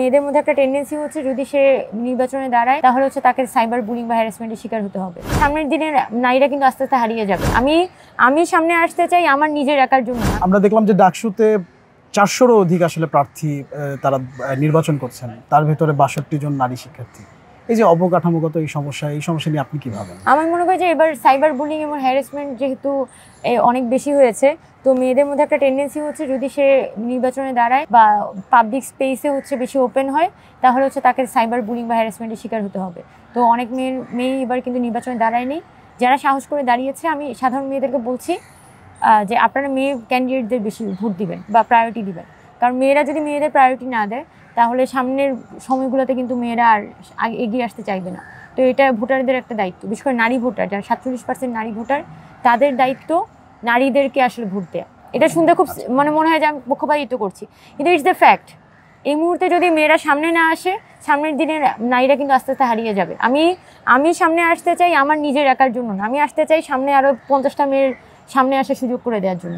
মেয়েদের মধ্যে একটা টেন্ডেন্সি হচ্ছে যদি সে নির্বাচনে দাঁড়ায় তাহলে হচ্ছে তাকে সাইবার বুলিং বা হ্যারাসমেন্টের শিকার হতে হবে। সামনের দিনে নারীরা কিন্তু আস্তে আস্তে হারিয়ে যাবে। আমি সামনে আসতে চাই আমার নিজের একার জন্য। আমরা দেখলাম যে ডাকসুতে 400-রও অধিক আসলে প্রার্থী তারা নির্বাচন করছেন, তার ভেতরে 62 জন নারী শিক্ষার্থী। এই যে অবকাঠামোগত এই সমস্যা নিয়ে আপনি কি ভাবেন? আমার মনে হয় যে এবার সাইবার বুলিং এবং হ্যারাসমেন্ট যেহেতু অনেক বেশি হয়েছে, তো মেয়েদের মধ্যে একটা টেন্ডেন্সি হচ্ছে যদি সে নির্বাচনে দাঁড়ায় বা পাবলিক স্পেসে হচ্ছে বেশি ওপেন হয় তাহলে হচ্ছে তাকে সাইবার বুলিং বা হ্যারাসমেন্টের শিকার হতে হবে। তো অনেক মেয়ে এবার কিন্তু নির্বাচনে দাঁড়ায়নি। যারা সাহস করে দাঁড়িয়েছে, আমি সাধারণ মেয়েদেরকে বলছি যে আপনারা মেয়ে ক্যান্ডিডেটদের বেশি ভোট দিবেন বা প্রায়োরিটি দিবেন। কারণ মেয়েরা যদি মেয়েদের প্রায়োরিটি না দেয় তাহলে সামনের সময়গুলোতে কিন্তু মেয়েরা আর এগিয়ে আসতে চাইবে না। তো এটা ভোটারদের একটা দায়িত্ব, বিশেষ করে নারী ভোটার যারা 47% নারী ভোটার, তাদের দায়িত্ব নারীদেরকে আসলে ভোট দেওয়া। এটা শুনতে খুব মনে হয় যে আমি পক্ষপাতিত্ব করছি, কিন্তু ইটস দ্য ফ্যাক্ট। এই মুহূর্তে যদি মেয়েরা সামনে না আসে, সামনের দিনে নারীরা কিন্তু আস্তে আস্তে হারিয়ে যাবে। আমি সামনে আসতে চাই আমার নিজের একার জন্য না, আমি আসতে চাই সামনে আরও 50টা মেয়ের সামনে আসার সুযোগ করে দেওয়ার জন্য।